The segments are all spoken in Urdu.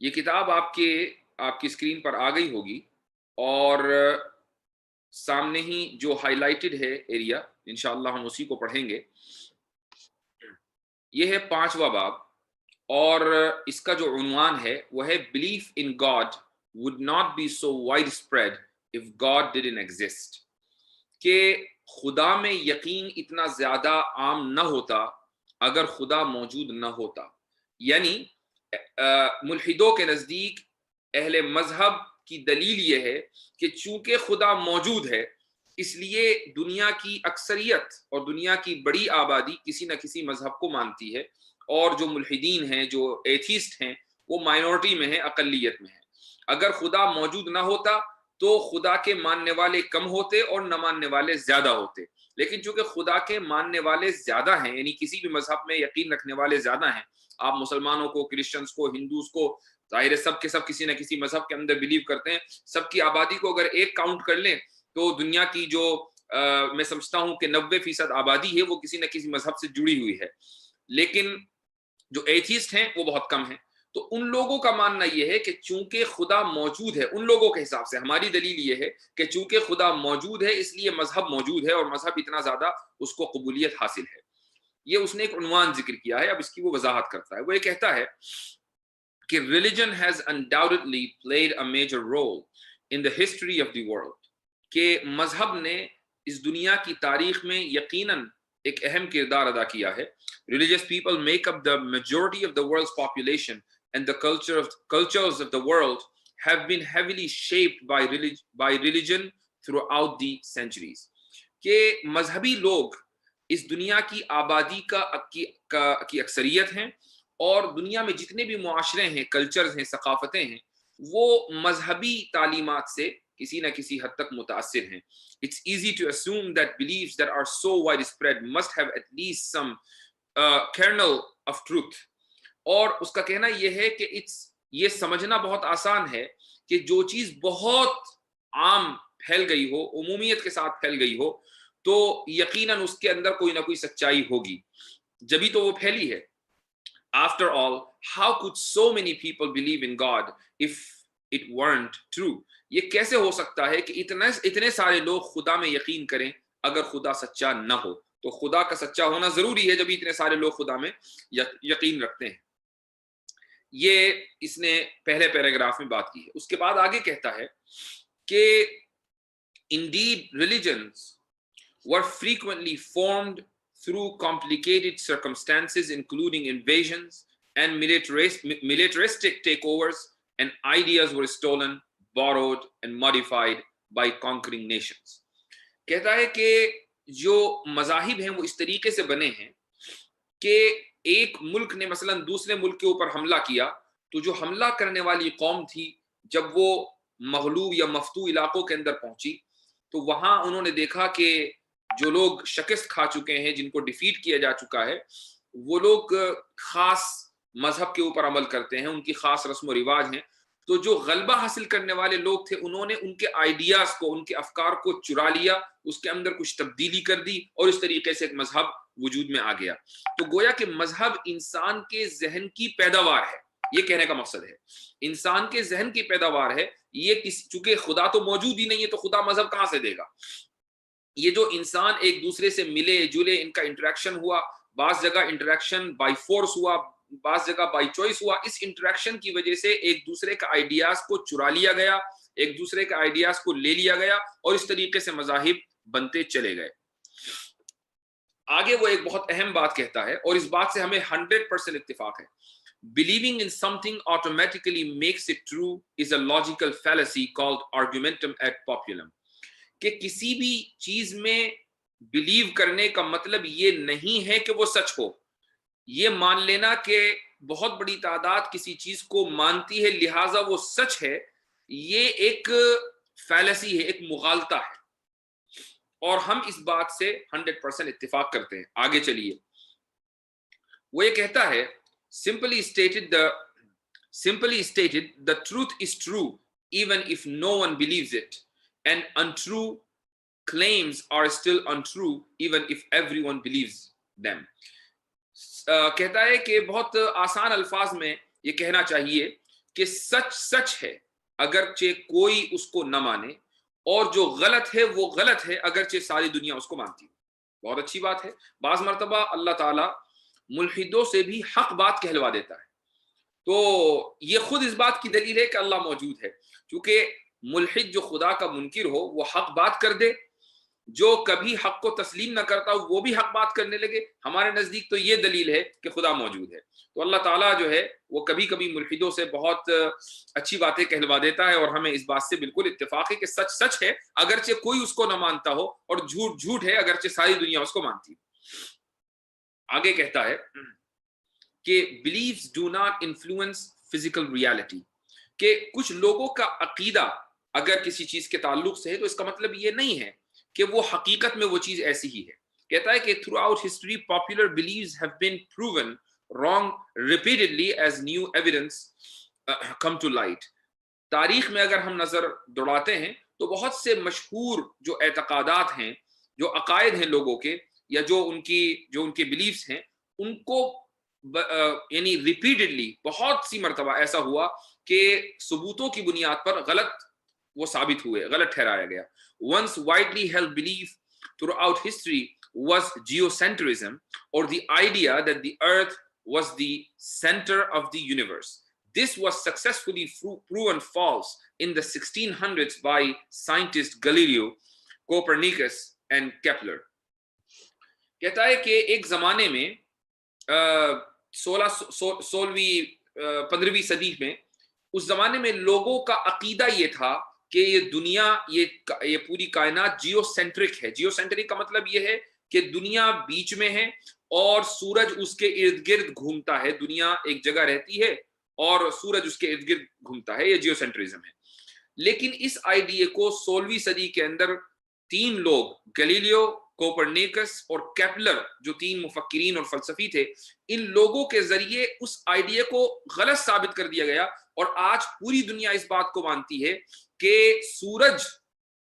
یہ کتاب آپ کی اسکرین پر آ گئی ہوگی، اور سامنے ہی جو ہائی لائٹڈ ہے ایریا، انشاءاللہ ہم اسی کو پڑھیں گے۔ یہ ہے 5واں باب، اور اس کا جو عنوان ہے وہ ہے belief in God would not be so widespread if God didn't exist، کہ خدا میں یقین اتنا زیادہ عام نہ ہوتا اگر خدا موجود نہ ہوتا۔ یعنی ملحدوں کے نزدیک اہل مذہب کی دلیل یہ ہے کہ چونکہ خدا موجود ہے، اس لیے دنیا کی اکثریت اور دنیا کی بڑی آبادی کسی نہ کسی مذہب کو مانتی ہے، اور جو ملحدین ہیں، جو ایتھیسٹ ہیں، وہ مائنورٹی میں ہیں، اقلیت میں ہیں۔ اگر خدا موجود نہ ہوتا تو خدا کے ماننے والے کم ہوتے اور نہ ماننے والے زیادہ ہوتے، لیکن چونکہ خدا کے ماننے والے زیادہ ہیں، یعنی کسی بھی مذہب میں یقین رکھنے والے زیادہ ہیں، آپ مسلمانوں کو، کرسچنز کو، ہندوز کو، ظاہر ہے سب کے سب کسی نہ کسی مذہب کے اندر بلیو کرتے ہیں، سب کی آبادی کو اگر ایک کاؤنٹ کر لیں تو دنیا کی جو میں سمجھتا ہوں کہ 90% آبادی ہے وہ کسی نہ کسی مذہب سے جڑی ہوئی ہے، لیکن جو ایتھیسٹ ہیں وہ بہت کم ہیں۔ تو ان لوگوں کا ماننا یہ ہے کہ چونکہ خدا موجود ہے، ان لوگوں کے حساب سے ہماری دلیل یہ ہے کہ چونکہ خدا موجود ہے اس لیے مذہب موجود ہے، اور مذہب اتنا زیادہ اس کو قبولیت حاصل ہے۔ یہ اس نے ایک عنوان ذکر کیا ہے، اب اس کی وہ وضاحت کرتا ہے۔ وہ یہ کہتا ہے کہ religion has undoubtedly played a major role in the history of the world، کہ مذہب نے اس دنیا کی تاریخ میں یقیناً ایک اہم کردار ادا کیا ہے۔ Religious people make up the majority of the world's population and the cultures of the world have been heavily shaped by religion throughout the centuries، کہ مذہبی لوگ اس دنیا کی آبادی کی اکثریت ہیں، اور دنیا میں جتنے بھی معاشرے ہیں، کلچرز ہیں، ثقافتیں ہیں، وہ مذہبی تعلیمات سے کسی نہ کسی حد تک متاثر ہیں۔ It's easy to assume that beliefs that are so widespread must have at least some kernel of truth، اور اس کا کہنا یہ ہے کہ یہ سمجھنا بہت آسان ہے کہ جو چیز بہت عام پھیل گئی ہو، عمومیت کے ساتھ پھیل گئی ہو، تو یقیناً اس کے اندر کوئی نہ کوئی سچائی ہوگی، جبھی تو وہ پھیلی ہے۔ After all, how could so many people believe in God if it weren't true؟ یہ کیسے ہو سکتا ہے کہ اتنے سارے لوگ خدا میں یقین کریں اگر خدا سچا نہ ہو؟ تو خدا کا سچا ہونا ضروری ہے جبھی اتنے سارے لوگ خدا میں یقین رکھتے ہیں۔ یہ اس نے پہلے پیراگراف میں بات کی ہے۔ اس کے بعد آگے کہتا ہے کہ indeed religions were frequently formed through complicated circumstances including invasions and militaristic takeovers, and ideas were stolen, borrowed and modified by conquering nations۔ کہتا ہے کہ جو مذاہب ہیں وہ اس طریقے سے بنے ہیں کہ ایک ملک نے مثلا دوسرے ملک کے اوپر حملہ کیا، تو جو حملہ کرنے والی قوم تھی جب وہ مغلوب یا مفتوح علاقوں کے اندر پہنچی تو وہاں انہوں نے دیکھا کہ جو لوگ شکست کھا چکے ہیں، جن کو ڈیفیٹ کیا جا چکا ہے، وہ لوگ خاص مذہب کے اوپر عمل کرتے ہیں، ان کی خاص رسم و رواج ہیں۔ تو جو غلبہ حاصل کرنے والے لوگ تھے انہوں نے ان کے آئیڈیاز کو، ان کے افکار کو چرا لیا، اس کے اندر کچھ تبدیلی کر دی، اور اس طریقے سے ایک مذہب وجود میں آ گیا۔ تو گویا کہ مذہب انسان کے ذہن کی پیداوار ہے، یہ کہنے کا مقصد ہے انسان کے ذہن کی پیداوار ہے۔ یہ چونکہ خدا تو موجود ہی نہیں ہے تو خدا مذہب کہاں سے دے گا؟ یہ جو انسان ایک دوسرے سے ملے جلے، ان کا انٹریکشن ہوا، بعض جگہ انٹریکشن بائی فورس ہوا، بعض جگہ بائی چوائس ہوا، اس انٹریکشن کی وجہ سے ایک دوسرے کا آئیڈیاز کو چرا لیا گیا، ایک دوسرے کے آئیڈیاز کو لے لیا گیا، اور اس طریقے سے مذاہب بنتے چلے گئے۔ آگے وہ ایک بہت اہم بات کہتا ہے، اور اس بات سے ہمیں 100% اتفاق ہے۔ Believing in something automatically makes it true is a logical fallacy called argumentum ad populum، کہ کسی بھی چیز میں بلیو کرنے کا مطلب یہ نہیں ہے کہ وہ سچ ہو۔ یہ مان لینا کہ بہت بڑی تعداد کسی چیز کو مانتی ہے لہٰذا وہ سچ ہے، یہ ایک فیلسی ہے، ایک مغالطہ ہے، اور ہم اس بات سے 100% اتفاق کرتے ہیں۔ آگے چلیے، وہ یہ کہتا ہے simply stated the truth is true even if no one believes it, and untrue claims are still untrue even if everyone believes them۔ کہتا ہے کہ بہت آسان الفاظ میں یہ کہنا چاہیے کہ سچ سچ ہے اگرچہ کوئی اس کو نہ مانے، اور جو غلط ہے وہ غلط ہے اگرچہ ساری دنیا اس کو مانتی ہے۔ بہت اچھی بات ہے۔ بعض مرتبہ اللہ تعالیٰ ملحدوں سے بھی حق بات کہلوا دیتا ہے، تو یہ خود اس بات کی دلیل ہے کہ اللہ موجود ہے، کیونکہ ملحد جو خدا کا منکر ہو وہ حق بات کر دے، جو کبھی حق کو تسلیم نہ کرتا وہ بھی حق بات کرنے لگے، ہمارے نزدیک تو یہ دلیل ہے کہ خدا موجود ہے۔ تو اللہ تعالیٰ جو ہے وہ کبھی کبھی ملحدوں سے بہت اچھی باتیں کہلوا دیتا ہے، اور ہمیں اس بات سے بالکل اتفاق ہے کہ سچ سچ ہے اگرچہ کوئی اس کو نہ مانتا ہو، اور جھوٹ جھوٹ ہے اگرچہ ساری دنیا اس کو مانتی ہے۔ آگے کہتا ہے کہ beliefs do not influence physical reality، کہ کچھ لوگوں کا عقیدہ اگر کسی چیز کے تعلق سے ہے تو اس کا مطلب یہ نہیں ہے کہ وہ حقیقت میں وہ چیز ایسی ہی ہے۔ کہتا ہے کہ throughout history popular beliefs have been proven wrong repeatedly as new evidence come to light۔ تاریخ میں اگر ہم نظر دوڑاتے ہیں تو بہت سے مشہور جو اعتقادات ہیں، جو عقائد ہیں لوگوں کے، یا جو ان کے بلیفز ہیں، ان کو یعنی ریپیٹڈلی بہت سی مرتبہ ایسا ہوا کہ ثبوتوں کی بنیاد پر غلط وہ ثابت ہوئے، غلط ٹھہرایا گیا۔ Once widely held belief throughout history was geocentrism, or the idea that the earth was the center of the universe. This was successfully proven false in the 1600s by scientists Galileo, Copernicus and Kepler۔ کہتا ہے کہ ایک زمانے میں 15ویں صدی میں، اس زمانے میں لوگوں کا عقیدہ یہ تھا کہ یہ دنیا، یہ پوری کائنات جیو سینٹرک ہے۔ جیو سینٹرک کا مطلب یہ ہے کہ دنیا بیچ میں ہے اور سورج اس کے ارد گرد گھومتا ہے، دنیا ایک جگہ رہتی ہے اور سورج اس کے ارد گرد گھومتا ہے، یہ جیو سینٹرزم ہے۔ لیکن اس آئیڈیا کو 16ویں صدی کے اندر 3 لوگ، گلیلیو، کوپرنیکس اور کیپلر، جو 3 مفکرین اور فلسفی تھے، ان لوگوں کے ذریعے اس آئیڈیا کو غلط ثابت کر دیا گیا، اور آج پوری دنیا اس بات کو مانتی ہے کہ سورج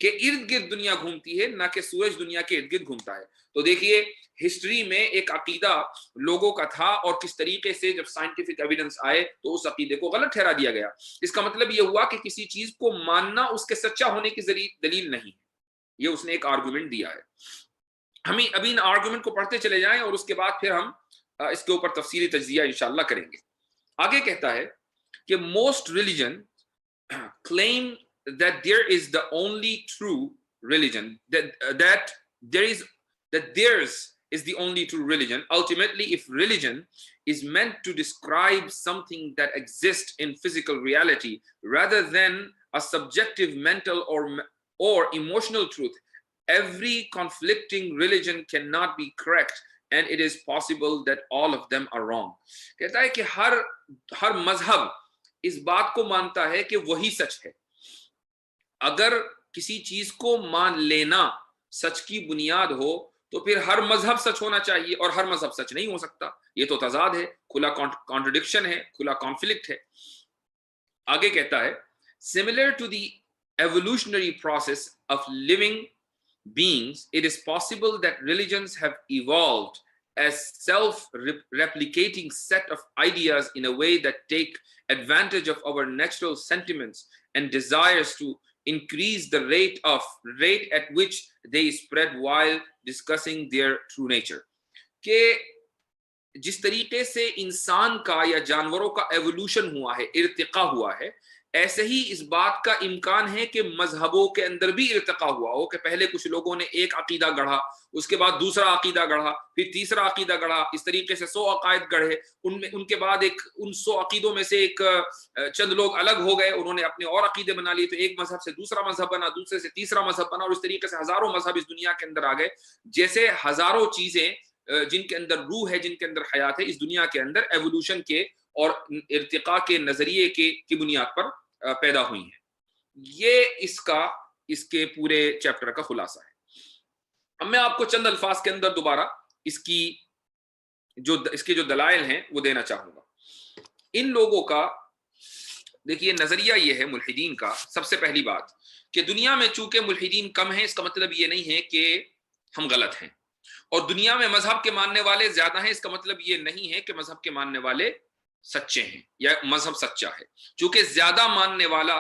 کے ارد گرد دنیا گھومتی ہے، نہ کہ سورج دنیا کے ارد گرد گھومتا ہے۔ تو دیکھیے ہسٹری میں ایک عقیدہ لوگوں کا تھا، اور کس طریقے سے جب سائنٹیفک ایویڈنس آئے تو اس عقیدے کو غلط ٹھہرا دیا گیا۔ اس کا مطلب یہ ہوا کہ کسی چیز کو ماننا اس کے سچا ہونے کی دلیل نہیں ہے۔ یہ اس نے ایک آرگومنٹ دیا ہے۔ ہمیں ابھی ان آرگومنٹ کو پڑھتے چلے جائیں، اور اس کے بعد پھر ہم اس کے اوپر تفصیلی تجزیہ انشاءاللہ کریں گے۔ آگے کہتا ہے کہ most religion claim that there is the only true religion, that theirs is the only true religion. Ultimately, if religion is meant to describe something that exists in physical reality rather than a subjective mental or emotional truth, every conflicting religion cannot be correct, and it is possible that all of them are wrong۔ کہتا ہے کہ ہر مذہب اس بات کو مانتا ہے کہ وہی سچ ہے۔ اگر کسی چیز کو مان لینا سچ کی بنیاد ہو تو پھر ہر مذہب سچ ہونا چاہیے، اور ہر مذہب سچ نہیں ہو سکتا۔ یہ تو تضاد ہے، کھلا کانٹرڈکشن ہے، کھلا کانفلکٹ ہے۔ آگے کہتا ہے similar to the evolutionary process of living beings, it is possible that religions have evolved as self-replicating set of ideas in a way that take advantage of our natural sentiments and desires to increase the rate at which they spread while discussing their true nature۔ کہ جس طریقے سے انسان کا یا جانوروں کا ایوولوشن ہوا ہے، ارتقاء ہوا ہے، ایسے ہی اس بات کا امکان ہے کہ مذہبوں کے اندر بھی ارتقاء ہوا ہو، کہ پہلے کچھ لوگوں نے ایک عقیدہ گڑھا، اس کے بعد دوسرا عقیدہ گڑھا، پھر تیسرا عقیدہ گڑھا، اس طریقے سے 100 عقائد گڑھے، ان کے بعد ان 100 عقیدوں میں سے چند لوگ الگ ہو گئے، انہوں نے اپنے اور عقیدے بنا لیے، تو ایک مذہب سے دوسرا مذہب بنا، دوسرے سے تیسرا مذہب بنا، اور اس طریقے سے ہزاروں مذہب اس دنیا کے اندر آ گئے۔ جیسے ہزاروں چیزیں جن کے اندر روح ہے، جن کے اندر حیات ہے، اس دنیا کے اندر ایوولوشن کے اور ارتقاء کے نظریے کی بنیاد پر پیدا ہوئی ہیں۔ یہ اس کے پورے چیپٹر کا خلاصہ ہے۔ اب میں آپ کو چند الفاظ کے اندر دوبارہ اس کے جو دلائل ہیں وہ دینا چاہوں گا۔ ان لوگوں کا دیکھیے نظریہ یہ ہے ملحدین کا، سب سے پہلی بات کہ دنیا میں چونکہ ملحدین کم ہیں، اس کا مطلب یہ نہیں ہے کہ ہم غلط ہیں، اور دنیا میں مذہب کے ماننے والے زیادہ ہیں، اس کا مطلب یہ نہیں ہے کہ مذہب کے ماننے والے سچے ہیں یا مذہب سچا ہے. چونکہ زیادہ ماننے والا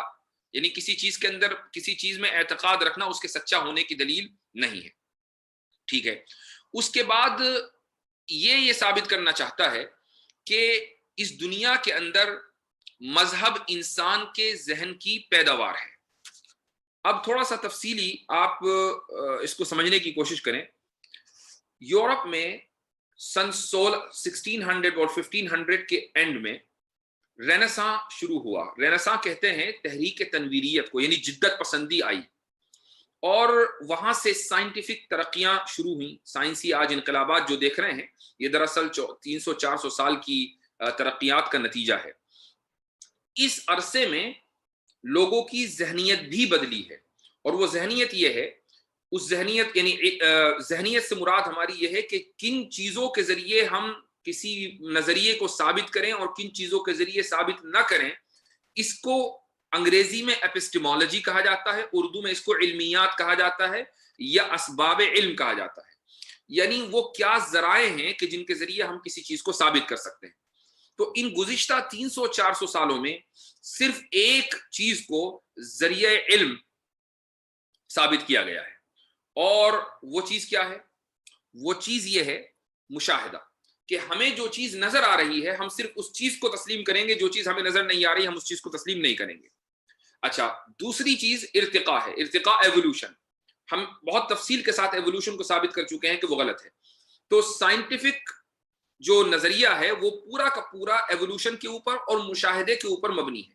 یعنی کسی چیز کے اندر کسی چیز میں اعتقاد رکھنا اس کے سچا ہونے کی دلیل نہیں ہے. ٹھیک ہے. اس کے بعد یہ ثابت کرنا چاہتا ہے کہ اس دنیا کے اندر مذہب انسان کے ذہن کی پیداوار ہے. اب تھوڑا سا تفصیلی آپ اس کو سمجھنے کی کوشش کریں. یورپ میں سن 1600 اور 1500 کے اینڈ میں رینیساں شروع ہوا. رینیساں کہتے ہیں تحریک تنویریت کو، یعنی جدت پسندی آئی، اور وہاں سے سائنٹیفک ترقیاں شروع ہوئیں. سائنسی آج انقلابات جو دیکھ رہے ہیں یہ دراصل 300-400 سال کی ترقیات کا نتیجہ ہے. اس عرصے میں لوگوں کی ذہنیت بھی بدلی ہے، اور وہ ذہنیت یہ ہے، اس ذہنیت یعنی ذہنیت سے مراد ہماری یہ ہے کہ کن چیزوں کے ذریعے ہم کسی نظریے کو ثابت کریں اور کن چیزوں کے ذریعے ثابت نہ کریں. اس کو انگریزی میں ایپسٹیمولوجی کہا جاتا ہے، اردو میں اس کو علمیات کہا جاتا ہے یا اسباب علم کہا جاتا ہے. یعنی وہ کیا ذرائع ہیں کہ جن کے ذریعے ہم کسی چیز کو ثابت کر سکتے ہیں. تو ان گزشتہ 300-400 سالوں میں صرف ایک چیز کو ذریعہ علم ثابت کیا گیا ہے، اور وہ چیز کیا ہے؟ وہ چیز یہ ہے مشاہدہ، کہ ہمیں جو چیز نظر آ رہی ہے ہم صرف اس چیز کو تسلیم کریں گے، جو چیز ہمیں نظر نہیں آ رہی ہم اس چیز کو تسلیم نہیں کریں گے. اچھا، دوسری چیز ارتقاء ہے. ارتقاء ایوولوشن. ہم بہت تفصیل کے ساتھ ایوولوشن کو ثابت کر چکے ہیں کہ وہ غلط ہے. تو سائنٹیفک جو نظریہ ہے وہ پورا کا پورا ایوولوشن کے اوپر اور مشاہدے کے اوپر مبنی ہے،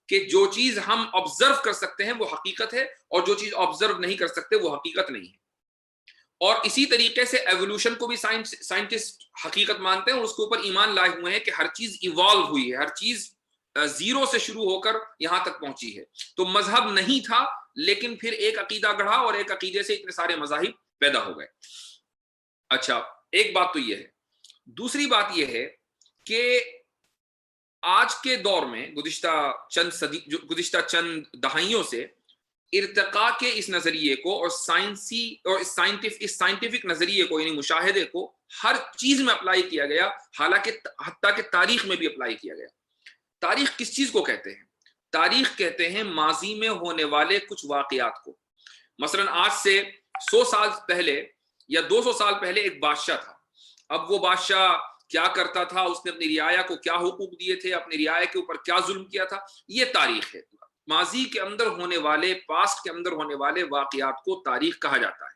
کہ جو چیز ہم آبزرو کر سکتے ہیں وہ حقیقت ہے، اور جو چیز آبزرو نہیں کر سکتے وہ حقیقت نہیں ہے. اور اسی طریقے سے ایوولوشن کو بھی سائنٹسٹ حقیقت مانتے ہیں اور اس کے اوپر ایمان لائے ہوئے ہیں کہ ہر چیز ایوالو ہوئی ہے، ہر چیز زیرو سے شروع ہو کر یہاں تک پہنچی ہے. تو مذہب نہیں تھا، لیکن پھر ایک عقیدہ گڑھا اور ایک عقیدے سے اتنے سارے مذاہب پیدا ہو گئے. اچھا، ایک بات تو یہ ہے. دوسری بات یہ ہے کہ آج کے دور میں گزشتہ چند دہائیوں سے ارتقاء کے اس نظریے کو اور سائنٹیفک نظریے کو یعنی مشاہدے کو ہر چیز میں اپلائی کیا گیا، حالانکہ حتیٰ کہ تاریخ میں بھی اپلائی کیا گیا. تاریخ کس چیز کو کہتے ہیں؟ تاریخ کہتے ہیں ماضی میں ہونے والے کچھ واقعات کو. مثلا آج سے 100 سال پہلے یا 200 سال پہلے ایک بادشاہ تھا. اب وہ بادشاہ کیا کرتا تھا، اس نے اپنی رعایا کو کیا حقوق دیے تھے، اپنی رعایا کے اوپر کیا ظلم کیا تھا، یہ تاریخ ہے. ماضی کے اندر ہونے والے، پاسٹ کے اندر ہونے والے واقعات کو تاریخ کہا جاتا ہے.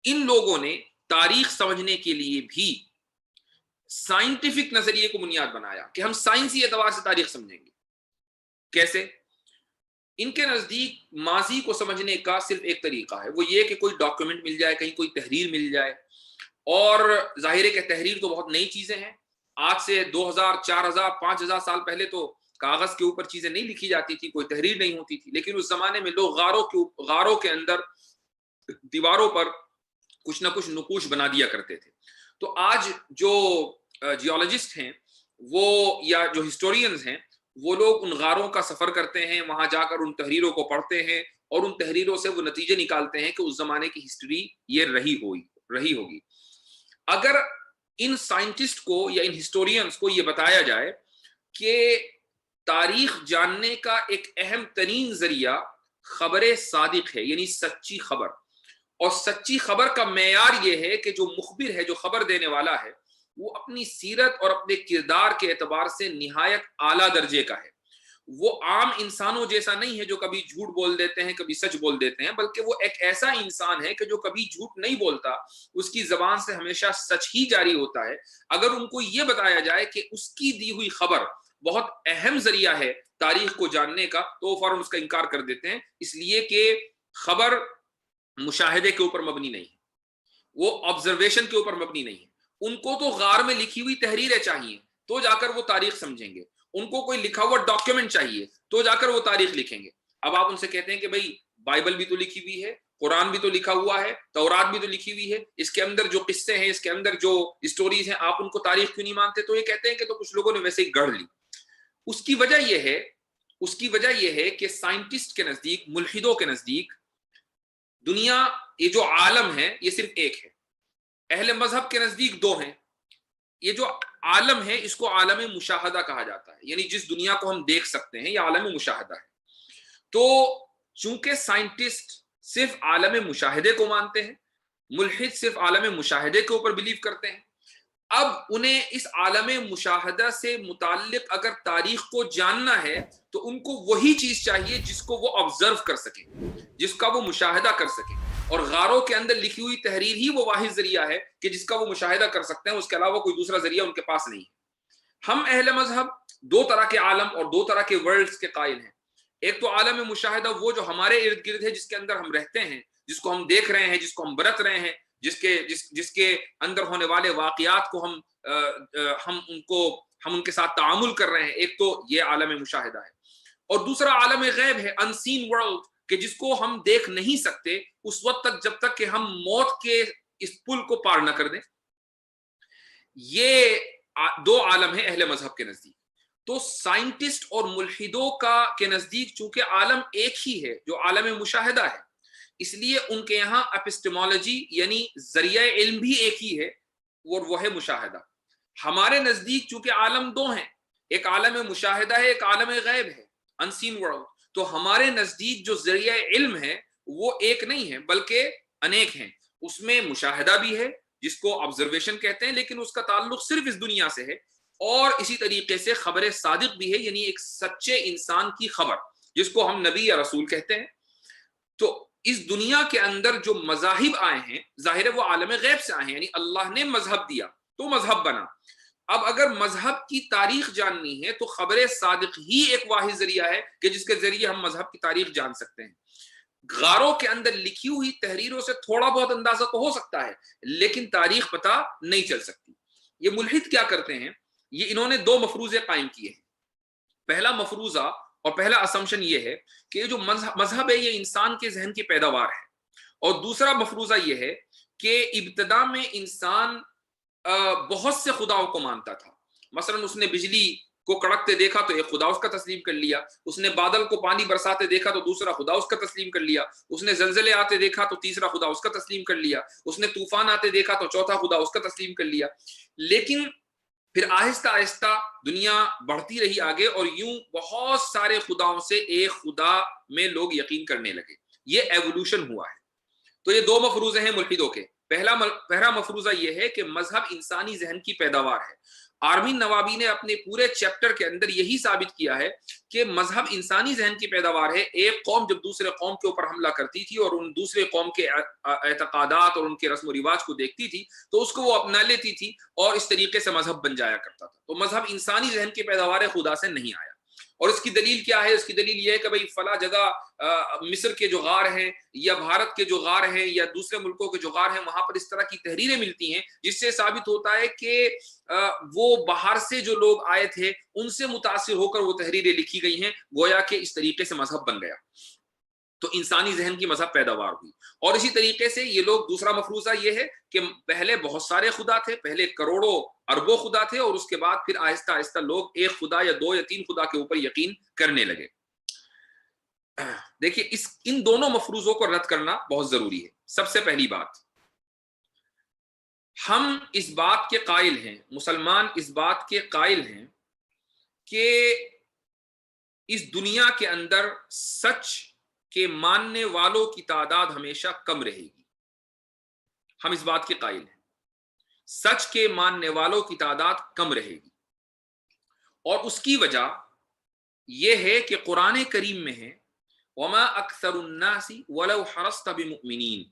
ان لوگوں نے تاریخ سمجھنے کے لیے بھی سائنٹیفک نظریے کو بنیاد بنایا کہ ہم سائنسی اعتبار سے تاریخ سمجھیں گے. کیسے؟ ان کے نزدیک ماضی کو سمجھنے کا صرف ایک طریقہ ہے، وہ یہ کہ کوئی ڈاکیومنٹ مل جائے، کہیں کوئی تحریر مل جائے. اور ظاہر ہے کہ تحریر تو بہت نئی چیزیں ہیں. آج سے 2000 4000 5000 سال پہلے تو کاغذ کے اوپر چیزیں نہیں لکھی جاتی تھی، کوئی تحریر نہیں ہوتی تھی. لیکن اس زمانے میں لوگ غاروں کے اندر دیواروں پر کچھ نہ کچھ نقوش بنا دیا کرتے تھے. تو آج جو جیولوجسٹ ہیں وہ یا جو ہسٹورینز ہیں وہ لوگ ان غاروں کا سفر کرتے ہیں، وہاں جا کر ان تحریروں کو پڑھتے ہیں اور ان تحریروں سے وہ نتیجے نکالتے ہیں کہ اس زمانے کی ہسٹری یہ رہی ہوگی. اگر ان سائنٹسٹ کو یا ان ہسٹورینز کو یہ بتایا جائے کہ تاریخ جاننے کا ایک اہم ترین ذریعہ خبر صادق ہے، یعنی سچی خبر، اور سچی خبر کا معیار یہ ہے کہ جو مخبر ہے، جو خبر دینے والا ہے، وہ اپنی سیرت اور اپنے کردار کے اعتبار سے نہایت اعلیٰ درجے کا ہے. وہ عام انسانوں جیسا نہیں ہے جو کبھی جھوٹ بول دیتے ہیں، کبھی سچ بول دیتے ہیں، بلکہ وہ ایک ایسا انسان ہے کہ جو کبھی جھوٹ نہیں بولتا، اس کی زبان سے ہمیشہ سچ ہی جاری ہوتا ہے. اگر ان کو یہ بتایا جائے کہ اس کی دی ہوئی خبر بہت اہم ذریعہ ہے تاریخ کو جاننے کا، تو وہ فوراً اس کا انکار کر دیتے ہیں، اس لیے کہ خبر مشاہدے کے اوپر مبنی نہیں ہے، وہ آبزرویشن کے اوپر مبنی نہیں ہے. ان کو تو غار میں لکھی ہوئی تحریریں چاہیے تو جا کر وہ تاریخ سمجھیں گے، ان کو کوئی لکھا ہوا ڈاکیومنٹ چاہیے تو جا کر وہ تاریخ لکھیں گے. اب آپ ان سے کہتے ہیں کہ بھائی بائبل بھی تو لکھی ہوئی ہے، قرآن بھی تو لکھا ہوا ہے، تورات بھی تو لکھی ہوئی ہے، اس کے اندر جو قصے ہیں، اس کے اندر جو اسٹوریز ہیں، آپ ان کو تاریخ کیوں نہیں مانتے؟ تو یہ کہتے ہیں کہ تو کچھ لوگوں نے ویسے ہی گڑھ لی. اس کی وجہ یہ ہے کہ سائنٹسٹ کے نزدیک، ملحدوں کے نزدیک، دنیا یہ جو عالم ہے یہ صرف ایک ہے. اہل مذہب کے نزدیک دو ہیں. یہ جو عالم ہے اس کو عالم مشاہدہ کہا جاتا ہے، یعنی جس دنیا کو ہم دیکھ سکتے ہیں یہ عالم مشاہدہ ہے۔ تو چونکہ سائنٹسٹ صرف عالم مشاہدے کو مانتے ہیں، ملحد صرف عالم مشاہدے کے اوپر بلیو کرتے ہیں، اب انہیں اس عالم مشاہدہ سے متعلق اگر تاریخ کو جاننا ہے تو ان کو وہی چیز چاہیے جس کو وہ آبزرو کر سکیں، جس کا وہ مشاہدہ کر سکیں، اور غاروں کے اندر لکھی ہوئی تحریر ہی وہ واحد ذریعہ ہے کہ جس کا وہ مشاہدہ کر سکتے ہیں، اس کے علاوہ کوئی دوسرا ذریعہ ان کے پاس نہیں ہے۔ ہم اہل مذہب دو طرح کے عالم اور دو طرح کے ورلڈز کے قائل ہیں۔ ایک تو عالم مشاہدہ وہ جو ہمارے ارد گرد ہے، جس کے اندر ہم رہتے ہیں، جس کو ہم دیکھ رہے ہیں، جس کو ہم برت رہے ہیں، جس کے اندر ہونے والے واقعات کو ہم ان کے ساتھ تعامل کر رہے ہیں، ایک تو یہ عالم مشاہدہ ہے، اور دوسرا عالم غیب ہے، انسین ورلڈ، کہ جس کو ہم دیکھ نہیں سکتے اس وقت تک جب تک کہ ہم موت کے اس پل کو پار نہ کر دیں۔ یہ دو عالم ہیں اہل مذہب کے نزدیک۔ تو سائنٹسٹ اور ملحدوں کے نزدیک چونکہ عالم ایک ہی ہے جو عالم مشاہدہ ہے، اس لیے ان کے یہاں اپسٹمالوجی یعنی ذریعہ علم بھی ایک ہی ہے، اور وہ ہے مشاہدہ۔ ہمارے نزدیک چونکہ عالم دو ہیں، ایک عالم مشاہدہ ہے، ایک عالم غیب ہے، انسین ورلڈ، تو ہمارے نزدیک جو ذریعہ علم ہے وہ ایک نہیں ہے بلکہ انیک ہیں۔ اس میں مشاہدہ بھی ہے جس کو آبزرویشن کہتے ہیں، لیکن اس کا تعلق صرف اس دنیا سے ہے، اور اسی طریقے سے خبر صادق بھی ہے، یعنی ایک سچے انسان کی خبر جس کو ہم نبی یا رسول کہتے ہیں۔ تو اس دنیا کے اندر جو مذاہب آئے ہیں ظاہر ہے وہ عالم غیب سے آئے ہیں، یعنی اللہ نے مذہب دیا تو مذہب بنا۔ اب اگر مذہب کی تاریخ جاننی ہے تو خبر صادق ہی ایک واحد ذریعہ ہے کہ جس کے ذریعے ہم مذہب کی تاریخ جان سکتے ہیں۔ غاروں کے اندر لکھی ہوئی تحریروں سے تھوڑا بہت اندازہ تو ہو سکتا ہے، لیکن تاریخ پتہ نہیں چل سکتی۔ یہ ملحد کیا کرتے ہیں، یہ انہوں نے دو مفروضے قائم کیے ہیں۔ پہلا مفروضہ اور پہلا اسمپشن یہ ہے کہ جو مذہب ہے یہ انسان کے ذہن کی پیداوار ہے، اور دوسرا مفروضہ یہ ہے کہ ابتدا میں انسان بہت سے خداؤں کو مانتا تھا۔ مثلا اس نے بجلی کو کڑکتے دیکھا تو ایک خدا اس کا تسلیم کر لیا، اس نے بادل کو پانی برساتے دیکھا تو دوسرا خدا اس کا تسلیم کر لیا، اس نے زلزلے آتے دیکھا تو تیسرا خدا اس کا تسلیم کر لیا، اس نے طوفان آتے دیکھا تو چوتھا خدا اس کا تسلیم کر لیا۔ لیکن پھر آہستہ آہستہ دنیا بڑھتی رہی آگے، اور یوں بہت سارے خداؤں سے ایک خدا میں لوگ یقین کرنے لگے۔ یہ ایوولوشن ہوا ہے۔ تو یہ دو مفروضے ہیں ملحدوں کے۔ پہلا مفروضہ یہ ہے کہ مذہب انسانی ذہن کی پیداوار ہے۔ آرمین نوابی نے اپنے پورے چیپٹر کے اندر یہی ثابت کیا ہے کہ مذہب انسانی ذہن کی پیداوار ہے۔ ایک قوم جب دوسرے قوم کے اوپر حملہ کرتی تھی اور ان دوسرے قوم کے اعتقادات اور ان کے رسم و رواج کو دیکھتی تھی تو اس کو وہ اپنا لیتی تھی اور اس طریقے سے مذہب بن جایا کرتا تھا۔ تو مذہب انسانی ذہن کی پیداوار ہے، خدا سے نہیں آیا۔ اور اس کی دلیل کیا ہے؟ اس کی دلیل یہ ہے کہ بھئی فلاں جگہ مصر کے جو غار ہیں یا بھارت کے جو غار ہیں یا دوسرے ملکوں کے جو غار ہیں وہاں پر اس طرح کی تحریریں ملتی ہیں، جس سے ثابت ہوتا ہے کہ وہ باہر سے جو لوگ آئے تھے ان سے متاثر ہو کر وہ تحریریں لکھی گئی ہیں، گویا کہ اس طریقے سے مذہب بن گیا۔ تو انسانی ذہن کی مذہب پیداوار ہوئی۔ اور اسی طریقے سے یہ لوگ دوسرا مفروضہ یہ ہے کہ پہلے بہت سارے خدا تھے، پہلے کروڑوں اربوں خدا تھے، اور اس کے بعد پھر آہستہ آہستہ لوگ ایک خدا یا دو یا تین خدا کے اوپر یقین کرنے لگے۔ دیکھیے ان دونوں مفروضوں کو رد کرنا بہت ضروری ہے۔ سب سے پہلی بات، ہم اس بات کے قائل ہیں، مسلمان اس بات کے قائل ہیں کہ اس دنیا کے اندر سچ کہ ماننے والوں کی تعداد ہمیشہ کم رہے گی۔ ہم اس بات کے قائل ہیں، سچ کے ماننے والوں کی تعداد کم رہے گی، اور اس کی وجہ یہ ہے کہ قرآن کریم میں ہے وَمَا أَكْثَرُ النَّاسِ وَلَوْ حَرَصْتَ بِمُؤْمِنِينَ،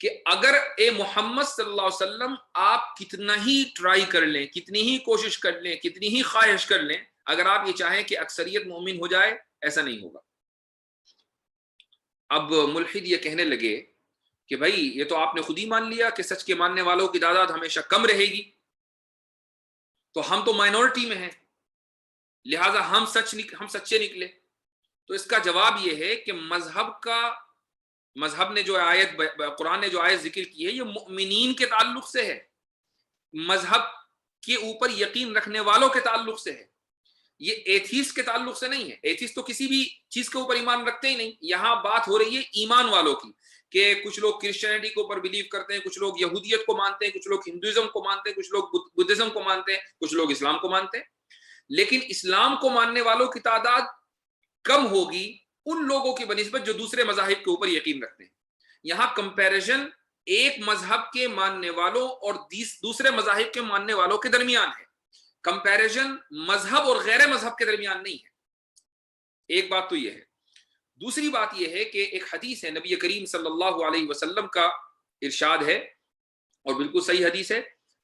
کہ اگر اے محمد صلی اللہ علیہ وسلم آپ کتنا ہی ٹرائی کر لیں، کتنی ہی کوشش کر لیں، کتنی ہی خواہش کر لیں، اگر آپ یہ چاہیں کہ اکثریت مومن ہو جائے، ایسا نہیں ہوگا۔ اب ملحد یہ کہنے لگے کہ بھائی یہ تو آپ نے خود ہی مان لیا کہ سچ کے ماننے والوں کی تعداد ہمیشہ کم رہے گی، تو ہم تو مائنورٹی میں ہیں، لہٰذا ہم سچے نکلے۔ تو اس کا جواب یہ ہے کہ مذہب نے جو قرآن نے جو آیت ذکر کی ہے یہ مؤمنین کے تعلق سے ہے، مذہب کے اوپر یقین رکھنے والوں کے تعلق سے ہے، یہ ایتھیسٹ کے تعلق سے نہیں ہے۔ ایتھیسٹ تو کسی بھی چیز کے اوپر ایمان رکھتے ہی نہیں، یہاں بات ہو رہی ہے ایمان والوں کی کہ کچھ لوگ کرسچینٹی کے اوپر بلیو کرتے ہیں، کچھ لوگ یہودیت کو مانتے ہیں، کچھ لوگ ہندوازم کو مانتے ہیں، کچھ لوگ بدھزم کو مانتے ہیں، کچھ لوگ اسلام کو مانتے ہیں، لیکن اسلام کو ماننے والوں کی تعداد کم ہوگی ان لوگوں کی بنسبت جو دوسرے مذاہب کے اوپر یقین رکھتے ہیں۔ یہاں کمپیریزن ایک مذہب کے ماننے والوں اور دوسرے مذاہب کے ماننے والوں کے درمیان ہے، کمپیریزن مذہب اور غیر مذہب کے درمیان نہیں ہے۔ ایک بات تو یہ ہے۔ دوسری بات یہ ہے کہ ایک حدیث ہے، نبی کریم صلی اللہ علیہ وسلم کا ارشاد ہے اور بالکل صحیح حدیث ہے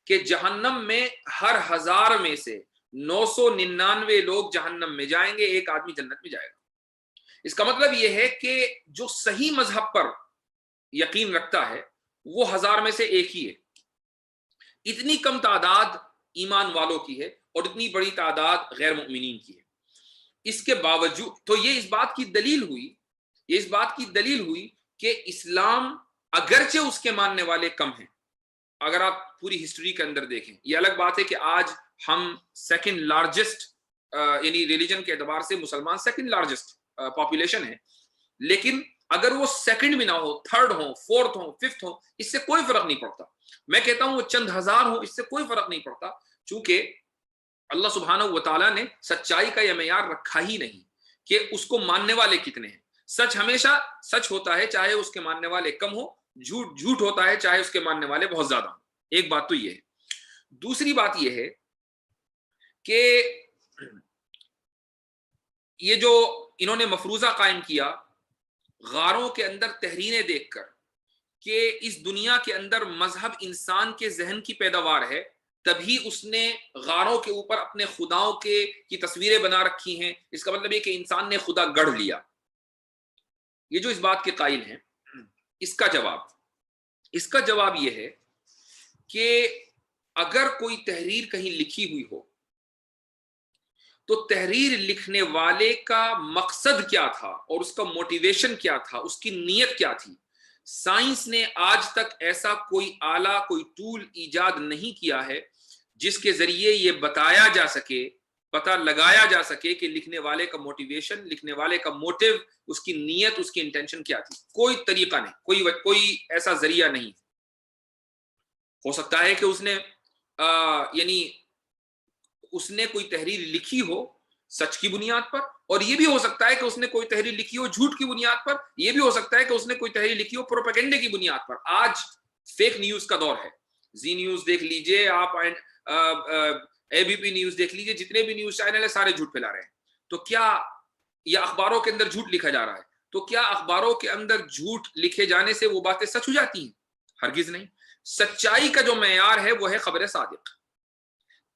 کہ جہنم میں ہر 1000 میں سے 999 لوگ جہنم میں جائیں گے، ایک آدمی جنت میں جائے گا۔ اس کا مطلب یہ ہے کہ جو صحیح مذہب پر یقین رکھتا ہے وہ 1000 میں سے ایک ہی ہے۔ اتنی کم تعداد ایمان والوں کی ہے اور اتنی بڑی تعداد غیر مؤمنین کی ہے۔ اس کے باوجود تو یہ اس بات کی دلیل ہوئی کہ اسلام اگرچہ اس کے ماننے والے کم ہیں، اگر آپ پوری ہسٹری کے اندر دیکھیں، یہ الگ بات ہے کہ آج ہم سیکنڈ لارجسٹ یعنی ریلیجن کے اعتبار سے مسلمان سیکنڈ لارجسٹ پاپولیشن ہے، لیکن اگر وہ سیکنڈ بھی نہ ہو، تھرڈ ہو، فورتھ ہو، ففتھ ہو، اس سے کوئی فرق نہیں پڑتا۔ میں کہتا ہوں وہ چند ہزار ہو، اس سے کوئی فرق نہیں پڑتا، چونکہ اللہ سبحانہ و تعالیٰ نے سچائی کا یہ معیار رکھا ہی نہیں کہ اس کو ماننے والے کتنے ہیں۔ سچ ہمیشہ سچ ہوتا ہے چاہے اس کے ماننے والے کم ہو، جھوٹ جھوٹ ہوتا ہے چاہے اس کے ماننے والے بہت زیادہ ہوں۔ ایک بات تو یہ ہے۔ دوسری بات یہ ہے کہ یہ جو انہوں نے مفروضہ قائم کیا غاروں کے اندر تحریریں دیکھ کر کہ اس دنیا کے اندر مذہب انسان کے ذہن کی پیداوار ہے، تبھی اس نے غاروں کے اوپر اپنے خداؤں کی تصویریں بنا رکھی ہیں، اس کا مطلب یہ کہ انسان نے خدا گڑھ لیا۔ یہ جو اس بات کے قائل ہیں، اس کا جواب یہ ہے کہ اگر کوئی تحریر کہیں لکھی ہوئی ہو تو تحریر لکھنے والے کا مقصد کیا تھا اور اس کا موٹیویشن کیا تھا، اس کی نیت کیا تھی۔ سائنس نے آج تک ایسا کوئی آلہ، کوئی ٹول ایجاد نہیں کیا ہے جس کے ذریعے یہ بتایا جا سکے، پتہ لگایا جا سکے کہ لکھنے والے کا موٹیویشن، لکھنے والے کا موٹیو، اس کی نیت، اس کی انٹینشن کیا تھی۔ کوئی طریقہ نہیں، کوئی ایسا ذریعہ نہیں۔ ہو سکتا ہے کہ اس نے کوئی تحریر لکھی ہو سچ کی بنیاد پر، اور یہ بھی ہو سکتا ہے کہ اس نے کوئی تحریر لکھی ہو جھوٹ کی بنیاد پر، یہ بھی ہو سکتا ہے کہ اس نے کوئی تحریر لکھی ہو پروپیگنڈے کی بنیاد پر۔ آج فیک نیوز کا دور ہے، زی نیوز دیکھ لیجئے آپ، اے بی پی نیوز دیکھ لیجئے، جتنے بھی نیوز چینل ہیں سارے جھوٹ پھیلا رہے ہیں۔ تو کیا یہ اخباروں کے اندر جھوٹ لکھا جا رہا ہے، تو کیا اخباروں کے اندر جھوٹ لکھے جانے سے وہ باتیں سچ ہو جاتی ہیں؟ ہرگز نہیں۔ سچائی کا جو معیار ہے وہ ہے خبر صادق۔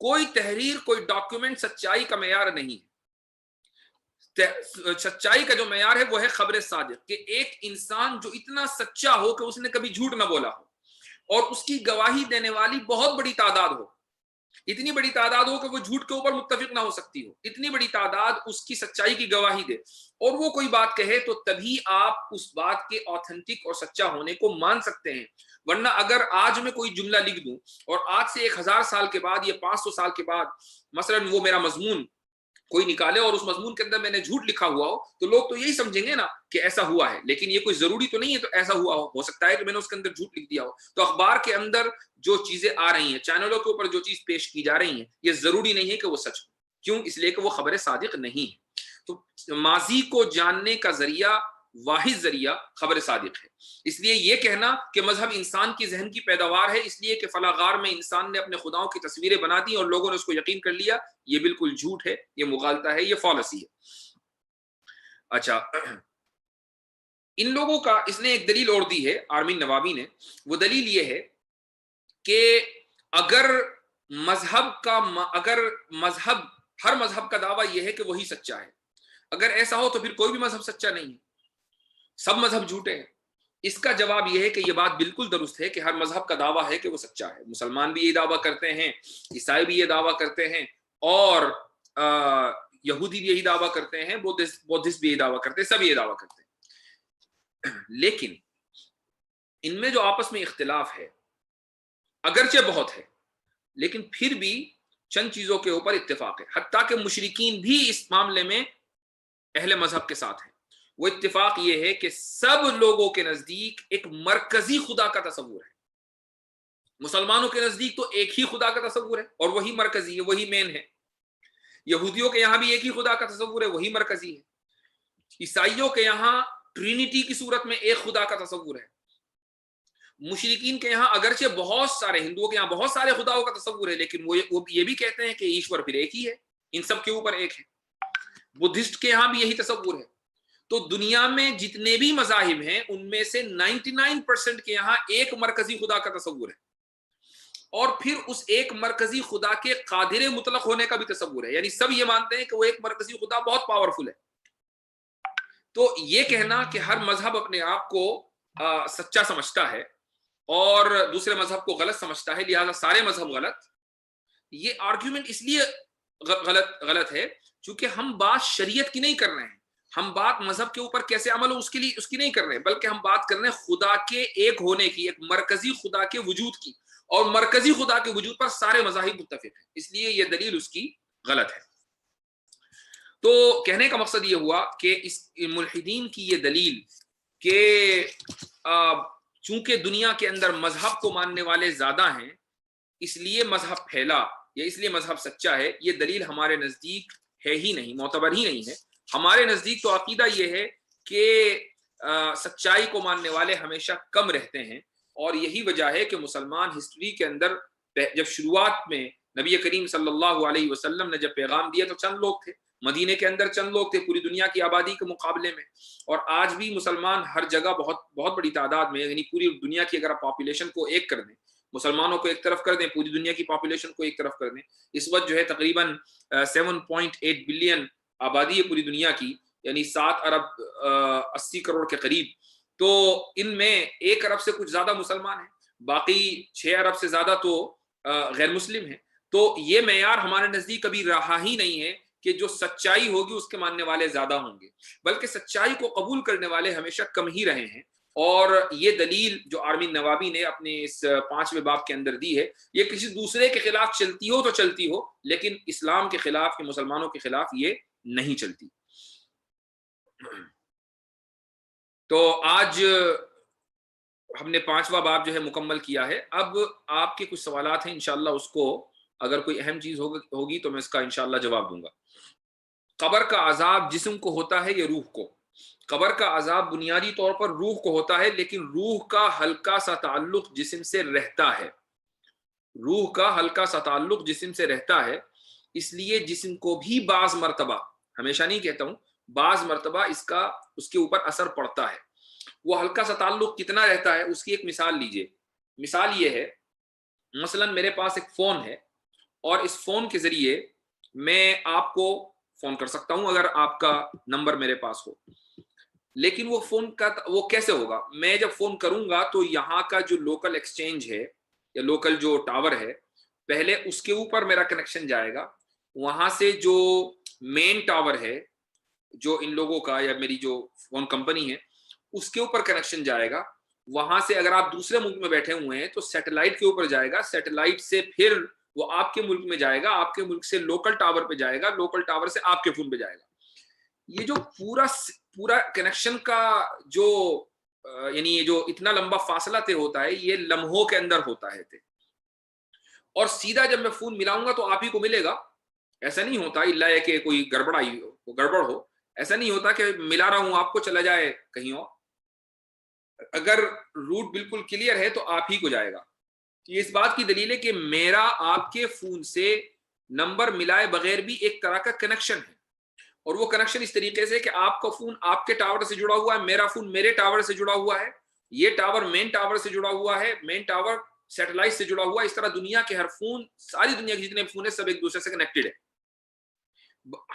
کوئی تحریر، کوئی ڈاکیومنٹ سچائی کا معیار نہیں ہے۔ سچائی کا جو معیار ہے وہ ہے خبر صادق، کہ ایک انسان جو اتنا سچا ہو کہ اس نے کبھی جھوٹ نہ بولا ہو اور اس کی گواہی دینے والی بہت بڑی تعداد ہو، اتنی بڑی تعداد ہو کہ وہ جھوٹ کے اوپر متفق نہ ہو سکتی ہو، اتنی بڑی تعداد اس کی سچائی کی گواہی دے اور وہ کوئی بات کہے، تو تبھی آپ اس بات کے آتھنٹک اور سچا ہونے کو مان سکتے ہیں۔ ورنہ اگر آج میں کوئی جملہ لکھ دوں اور آج سے 1000 سال کے بعد یا 500 سال کے بعد مثلا وہ میرا مضمون کوئی نکالے اور اس مضمون کے اندر میں نے جھوٹ لکھا ہوا ہو، تو لوگ تو یہی سمجھیں گے نا کہ ایسا ہوا ہے، لیکن یہ کوئی ضروری تو نہیں ہے تو ایسا ہو سکتا ہے کہ میں نے اس کے اندر جھوٹ لکھ دیا ہو۔ تو اخبار کے اندر جو چیزیں آ رہی ہیں، چینلوں کے اوپر جو چیز پیش کی جا رہی ہیں، یہ ضروری نہیں ہے کہ وہ سچ ہو۔ کیوں؟ اس لیے کہ وہ خبر صادق نہیں ہے۔ تو ماضی کو جاننے کا ذریعہ، واحد ذریعہ خبر صادق ہے۔ اس لیے یہ کہنا کہ مذہب انسان کی ذہن کی پیداوار ہے، اس لیے کہ فلاں غار میں انسان نے اپنے خداؤں کی تصویریں بنا دی اور لوگوں نے اس کو یقین کر لیا، یہ بالکل جھوٹ ہے، یہ مغالطہ ہے، یہ فالسی ہے۔ اچھا، ان لوگوں کا اس نے ایک دلیل اور دی ہے آرمین نوابی نے، وہ دلیل یہ ہے کہ اگر ہر مذہب کا دعویٰ یہ ہے کہ وہی سچا ہے، اگر ایسا ہو تو پھر کوئی بھی مذہب سچا نہیں ہے، سب مذہب جھوٹے ہیں۔ اس کا جواب یہ ہے کہ یہ بات بالکل درست ہے کہ ہر مذہب کا دعویٰ ہے کہ وہ سچا ہے۔ مسلمان بھی یہ دعویٰ کرتے ہیں، عیسائی بھی یہ دعویٰ کرتے ہیں، اور یہودی بھی یہی دعویٰ کرتے ہیں، بودھسٹ بھی یہ دعویٰ کرتے ہیں، سب یہ دعویٰ کرتے ہیں۔ لیکن ان میں جو آپس میں اختلاف ہے اگرچہ بہت ہے، لیکن پھر بھی چند چیزوں کے اوپر اتفاق ہے، حتیٰ کہ مشرکین بھی اس معاملے میں اہل مذہب کے ساتھ ہیں۔ وہ اتفاق یہ ہے کہ سب لوگوں کے نزدیک ایک مرکزی خدا کا تصور ہے. مسلمانوں کے نزدیک تو ایک ہی خدا کا تصور ہے اور وہی مرکزی ہے, وہی مین ہے. یہودیوں کے یہاں بھی ایک ہی خدا کا تصور ہے, وہی مرکزی ہے. عیسائیوں کے یہاں ٹرینیٹی کی صورت میں ایک خدا کا تصور ہے. مشرکین کے یہاں اگرچہ بہت سارے, ہندوؤں کے یہاں بہت سارے خداؤں کا تصور ہے, لیکن وہ یہ بھی کہتے ہیں کہ ایشور پھر ایک ہی ہے, ان سب کے اوپر ایک ہے. بدھسٹ کے یہاں بھی یہی تصور ہے. تو دنیا میں جتنے بھی مذاہب ہیں ان میں سے 99% کے یہاں ایک مرکزی خدا کا تصور ہے, اور پھر اس ایک مرکزی خدا کے قادر مطلق ہونے کا بھی تصور ہے. یعنی سب یہ مانتے ہیں کہ وہ ایک مرکزی خدا بہت پاورفل ہے. تو یہ کہنا کہ ہر مذہب اپنے آپ کو سچا سمجھتا ہے اور دوسرے مذہب کو غلط سمجھتا ہے, لہذا سارے مذہب غلط, یہ آرگیومنٹ اس لیے غلط ہے چونکہ ہم بات شریعت کی نہیں کر رہے ہیں, ہم بات مذہب کے اوپر کیسے عمل ہو اس کی نہیں کر رہے ہیں, بلکہ ہم بات کر رہے ہیں خدا کے ایک ہونے کی, ایک مرکزی خدا کے وجود کی, اور مرکزی خدا کے وجود پر سارے مذاہب متفق ہیں, اس لیے یہ دلیل اس کی غلط ہے. تو کہنے کا مقصد یہ ہوا کہ اس ملحدین کی یہ دلیل کہ چونکہ دنیا کے اندر مذہب کو ماننے والے زیادہ ہیں اس لیے مذہب پھیلا یا اس لیے مذہب سچا ہے, یہ دلیل ہمارے نزدیک ہے ہی نہیں, معتبر ہی نہیں ہے. ہمارے نزدیک تو عقیدہ یہ ہے کہ سچائی کو ماننے والے ہمیشہ کم رہتے ہیں, اور یہی وجہ ہے کہ مسلمان ہسٹری کے اندر جب شروعات میں نبی کریم صلی اللہ علیہ وسلم نے جب پیغام دیا تو چند لوگ تھے, مدینے کے اندر چند لوگ تھے پوری دنیا کی آبادی کے مقابلے میں, اور آج بھی مسلمان ہر جگہ بہت بہت بڑی تعداد میں, یعنی پوری دنیا کی اگر آپ پاپولیشن کو ایک کر دیں, مسلمانوں کو ایک طرف کر دیں, پوری دنیا کی پاپولیشن کو ایک طرف کر دیں, اس وقت جو ہے تقریباً 7.8 بلین آبادی ہے پوری دنیا کی, یعنی 7 ارب 80 کروڑ کے قریب. تو ان میں 1 ارب سے کچھ زیادہ مسلمان ہیں, باقی 6 ارب سے زیادہ تو غیر مسلم ہیں. تو یہ معیار ہمارے نزدیک کبھی رہا ہی نہیں ہے کہ جو سچائی ہوگی اس کے ماننے والے زیادہ ہوں گے, بلکہ سچائی کو قبول کرنے والے ہمیشہ کم ہی رہے ہیں. اور یہ دلیل جو آرمین نوابی نے اپنے اس 5ویں باب کے اندر دی ہے, یہ کسی دوسرے کے خلاف چلتی ہو تو چلتی ہو, لیکن اسلام کے خلاف کے مسلمانوں کے خلاف یہ نہیں چلتی. تو آج ہم نے 5واں باب جو ہے مکمل کیا ہے. اب آپ کے کچھ سوالات ہیں, انشاءاللہ اس کو اگر کوئی اہم چیز ہوگی تو میں اس کا انشاءاللہ جواب دوں گا. قبر کا عذاب جسم کو ہوتا ہے یا روح کو؟ قبر کا عذاب بنیادی طور پر روح کو ہوتا ہے, لیکن روح کا ہلکا سا تعلق جسم سے رہتا ہے. روح کا ہلکا سا تعلق جسم سے رہتا ہے, اس لیے جسم کو بھی بعض مرتبہ, ہمیشہ نہیں کہتا ہوں, بعض مرتبہ اس کے اوپر اثر پڑتا ہے. وہ ہلکا سا تعلق کتنا رہتا ہے اس کی ایک مثال لیجئے. مثال یہ ہے, مثلا میرے پاس ایک فون ہے اور اس فون کے ذریعے میں آپ کو فون کر سکتا ہوں اگر آپ کا نمبر میرے پاس ہو, لیکن وہ فون کا وہ کیسے ہوگا؟ میں جب فون کروں گا تو یہاں کا جو لوکل ایکسچینج ہے یا لوکل جو ٹاور ہے, پہلے اس کے اوپر میرا کنیکشن جائے گا, وہاں سے جو مین ٹاور ہے جو ان لوگوں کا یا میری جو فون کمپنی ہے اس کے اوپر کنیکشن جائے گا, وہاں سے اگر آپ دوسرے ملک میں بیٹھے ہوئے ہیں تو سیٹلائٹ کے اوپر جائے گا, سیٹلائٹ سے پھر وہ آپ کے ملک میں جائے گا, آپ کے ملک سے لوکل ٹاور پہ جائے گا, لوکل ٹاور سے آپ کے فون پہ جائے گا. یہ جو پورا کنیکشن کا جو یعنی یہ جو اتنا لمبا فاصلہ طے ہوتا ہے یہ لمحوں کے اندر ہوتا ہے, اور سیدھا جب میں فون ملاؤں گا تو آپ ہی کو ملے گا. ایسا نہیں ہوتا الا ہے کہ کوئی گڑبڑ ہو, ایسا نہیں ہوتا کہ ملا رہا ہوں آپ کو چلا جائے کہیں اور. اگر روٹ بالکل کلیئر ہے تو آپ ہی کو جائے گا. یہ اس بات کی دلیل ہے کہ میرا آپ کے فون سے نمبر ملائے بغیر بھی ایک طرح کا کنیکشن ہے, اور وہ کنیکشن اس طریقے سے کہ آپ کا فون آپ کے ٹاور سے جڑا ہوا ہے, میرا فون میرے ٹاور سے جڑا ہوا ہے, یہ ٹاور مین ٹاور سے جڑا ہوا ہے, مین ٹاور سیٹلائٹ سے جڑا ہوا ہے. اس طرح دنیا کے ہر فون, ساری دنیا کے جتنے فون ہیں سب ایک دوسرے سے کنیکٹڈ ہے.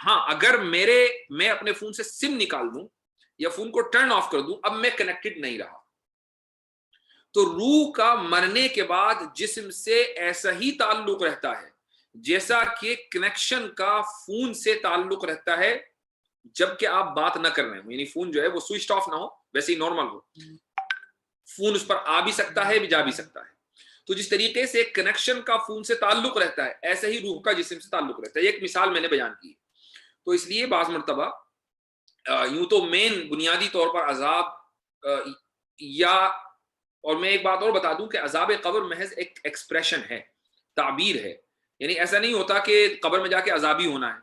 ہاں اگر میں اپنے فون سے سم نکال دوں یا فون کو ٹرن آف کر دوں, اب میں کنیکٹڈ نہیں رہا. تو روح کا مرنے کے بعد جسم سے ایسا ہی تعلق رہتا ہے جیسا کہ کنیکشن کا فون سے تعلق رہتا ہے جبکہ آپ بات نہ کر رہے ہوں, یعنی فون جو ہے وہ سوئچ آف نہ ہو, ویسے ہی نارمل ہو, فون اس پر آ بھی سکتا ہے بھی جا بھی سکتا ہے. تو جس طریقے سے کنیکشن کا فون سے تعلق رہتا ہے ایسا ہی روح کا جسم سے تعلق رہتا ہے. ایک مثال میں نے بیان کی. تو اس لیے بعض مرتبہ یوں تو مین بنیادی طور پر عذاب یا، اور میں ایک بات اور بتا دوں کہ عذاب قبر محض ایک ایکسپریشن ہے، تعبیر ہے، یعنی ایسا نہیں ہوتا کہ قبر میں جا کے عذابی ہونا ہے،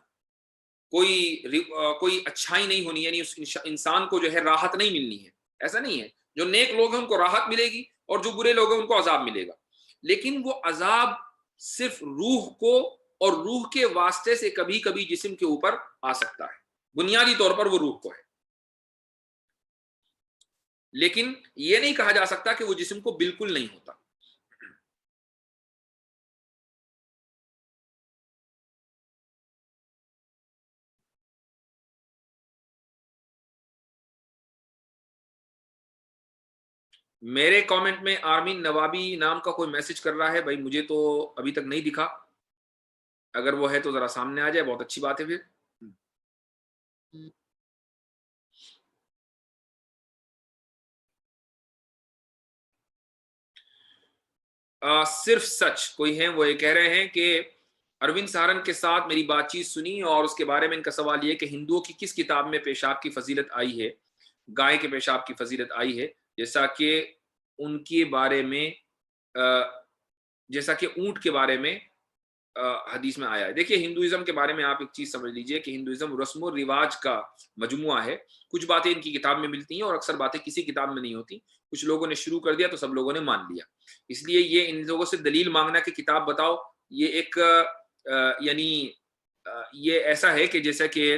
کوئی اچھائی نہیں ہونی، یعنی اس انسان کو جو ہے راحت نہیں ملنی ہے، ایسا نہیں ہے۔ جو نیک لوگ ہیں ان کو راحت ملے گی اور جو برے لوگ ہیں ان کو عذاب ملے گا، لیکن وہ عذاب صرف روح کو اور روح کے واسطے سے کبھی کبھی جسم کے اوپر آ سکتا ہے، بنیادی طور پر وہ روح کو ہے، لیکن یہ نہیں کہا جا سکتا کہ وہ جسم کو بالکل نہیں ہوتا۔ میرے کامنٹ میں آرمین نوابی نام کا کوئی میسج کر رہا ہے، بھائی مجھے تو ابھی تک نہیں دکھا، اگر وہ ہے تو ذرا سامنے آ جائے، بہت اچھی بات ہے پھر۔ صرف سچ کوئی ہیں، وہ یہ کہہ رہے ہیں کہ اروند سہارن کے ساتھ میری بات چیت سنی اور اس کے بارے میں ان کا سوال یہ کہ ہندوؤں کی کس کتاب میں پیشاب کی فضیلت آئی ہے، گائے کے پیشاب کی فضیلت آئی ہے، جیسا کہ ان کے بارے میں جیسا کہ اونٹ کے بارے میں حدیث میں آیا ہے۔ دیکھیے ہندوازم کے بارے میں آپ ایک چیز سمجھ لیجئے کہ ہندوازم رسم و رواج کا مجموعہ ہے، کچھ باتیں ان کی کتاب میں ملتی ہیں اور اکثر باتیں کسی کتاب میں نہیں ہوتی، کچھ لوگوں نے شروع کر دیا تو سب لوگوں نے مان لیا، اس لیے یہ ان لوگوں سے دلیل مانگنا کہ کتاب بتاؤ، یہ ایک یعنی یہ ایسا ہے کہ جیسا کہ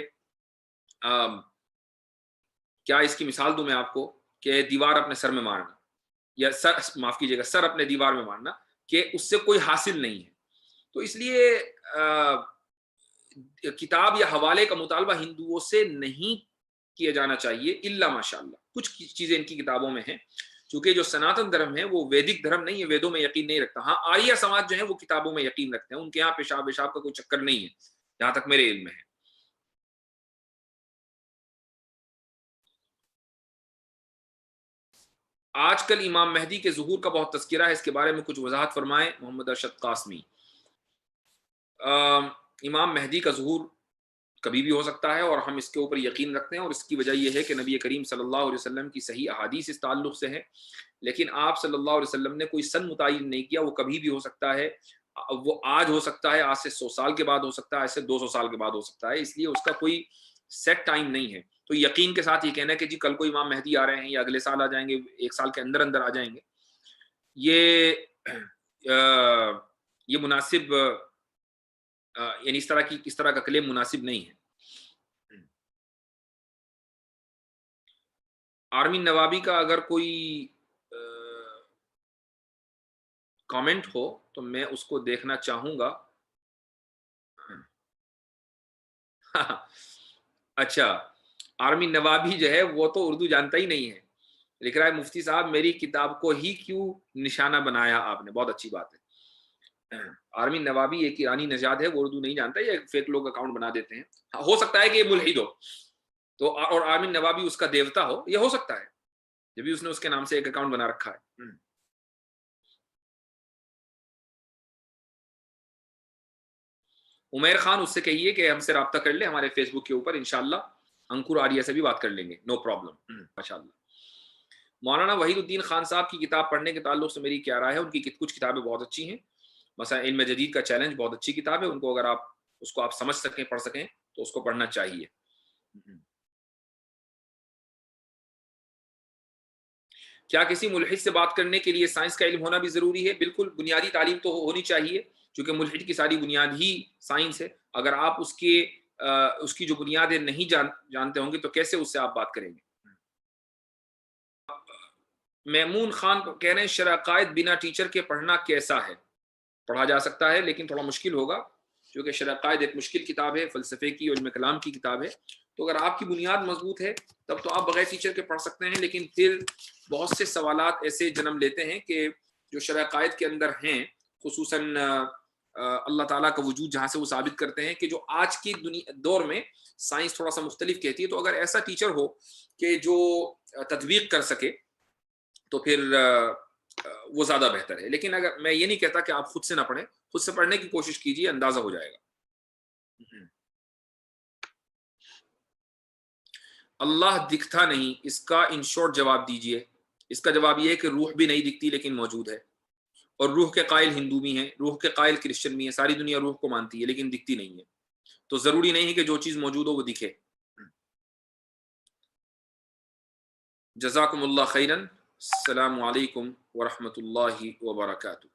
کیا اس کی مثال دوں میں آپ کو، کہ دیوار اپنے سر میں مارنا، یا سر معاف کیجیے گا سر اپنے دیوار میں مارنا، کہ اس سے کوئی حاصل نہیں ہے۔ تو اس لیے کتاب یا حوالے کا مطالبہ ہندوؤں سے نہیں کیا جانا چاہیے، الا ماشاء اللہ کچھ چیزیں ان کی کتابوں میں ہیں، چونکہ جو سناتن دھرم ہے وہ ویدک دھرم نہیں ہے، ویدوں میں یقین نہیں رکھتا۔ ہاں آریہ سماج جو ہے وہ کتابوں میں یقین رکھتے ہیں، ان کے یہاں پیشاب کا کوئی چکر نہیں ہے جہاں تک میرے علم میں ہے۔ آج کل امام مہدی کے ظہور کا بہت تذکرہ ہے، اس کے بارے میں کچھ وضاحت فرمائیں محمد ارشد قاسمی۔ امام مہدی کا ظہور کبھی بھی ہو سکتا ہے اور ہم اس کے اوپر یقین رکھتے ہیں، اور اس کی وجہ یہ ہے کہ نبی کریم صلی اللہ علیہ وسلم کی صحیح احادیث اس تعلق سے ہے، لیکن آپ صلی اللہ علیہ وسلم نے کوئی سن متعین نہیں کیا، وہ کبھی بھی ہو سکتا ہے، وہ آج ہو سکتا ہے، آج سے 100 سال کے بعد ہو سکتا ہے، آج سے 200 سال کے بعد ہو سکتا ہے، اس لیے اس کا کوئی سیٹ ٹائم نہیں ہے۔ تو یقین کے ساتھ یہ کہنا ہے کہ جی کل کو امام مہدی آ رہے ہیں یا اگلے سال آ جائیں گے، 1 سال کے اندر اندر آ جائیں گے، یہ مناسب یعنی اس طرح کا کلیم مناسب نہیں ہے۔ آرمین نوابی کا اگر کوئی کامنٹ ہو تو میں اس کو دیکھنا چاہوں گا۔ اچھا، آرمین نوابی جو ہے وہ تو اردو جانتا ہی نہیں ہے، لکھ رہا ہے مفتی صاحب میری کتاب کو ہی کیوں نشانہ بنایا آپ نے، بہت اچھی بات ہے۔ آرمین نوابی ایک ایرانی نژاد ہے، وہ اردو نہیں جانتا، یہ فیک لوگ اکاؤنٹ بنا دیتے ہیں، ہو سکتا ہے کہ یہ ملحد ہو تو، اور آرمین نوابی اس کا دیوتا ہو، یہ ہو سکتا ہے، جبھی اس نے اس کے نام سے ایک اکاؤنٹ بنا رکھا ہے۔ عمیر خان اس سے کہیے کہ ہم سے رابطہ کر لیں ہمارے فیس بک کے اوپر، انشاءاللہ انکر آریہ سے بھی بات کر لیں گے، نو پرابلم ماشاءاللہ۔ مولانا وحید الدین خان صاحب کی کتاب پڑھنے کے تعلق سے میری کیا رائے ہے؟ ان کی کچھ کتابیں بہت اچھی ہیں، مثلا علم جدید کا چیلنج بہت اچھی کتاب ہے، ان کو اگر اس کو آپ سمجھ سکیں، پڑھ سکیں تو اس کو پڑھنا چاہیے۔ کیا کسی ملحد سے بات کرنے کے لیے سائنس کا علم ہونا بھی ضروری ہے؟ بالکل، بنیادی تعلیم تو ہونی چاہیے، چونکہ ملحد کی ساری بنیاد ہی سائنس ہے، اگر آپ اس کی جو بنیادیں نہیں جانتے ہوں گے تو کیسے اس سے آپ بات کریں گے؟ میمون خان کہہ رہے ہیں شرع عقائد بنا ٹیچر کے پڑھنا کیسا ہے؟ پڑھا جا سکتا ہے لیکن تھوڑا مشکل ہوگا، کیونکہ شرع عقائد ایک مشکل کتاب ہے، فلسفے کی اور علم کلام کی کتاب ہے، تو اگر آپ کی بنیاد مضبوط ہے تب تو آپ بغیر ٹیچر کے پڑھ سکتے ہیں، لیکن پھر بہت سے سوالات ایسے جنم لیتے ہیں کہ جو شرع عقائد کے اندر ہیں، خصوصاً اللہ تعالیٰ کا وجود جہاں سے وہ ثابت کرتے ہیں، کہ جو آج کی دور میں سائنس تھوڑا سا مختلف کہتی ہے، تو اگر ایسا ٹیچر ہو کہ جو تطبیق کر سکے تو پھر وہ زیادہ بہتر ہے، لیکن اگر میں یہ نہیں کہتا کہ آپ خود سے نہ پڑھیں، خود سے پڑھنے کی کوشش کیجیے، اندازہ ہو جائے گا۔ اللہ دکھتا نہیں، اس کا ان شارٹ جواب دیجئے۔ اس کا جواب یہ ہے کہ روح بھی نہیں دکھتی لیکن موجود ہے، اور روح کے قائل ہندو بھی ہیں، روح کے قائل کرسچن بھی ہیں، ساری دنیا روح کو مانتی ہے لیکن دکھتی نہیں ہے۔ تو ضروری نہیں ہے کہ جو چیز موجود ہو وہ دکھے۔ جزاکم اللہ خیرن، السلام علیکم ورحمۃ اللہ وبرکاتہ۔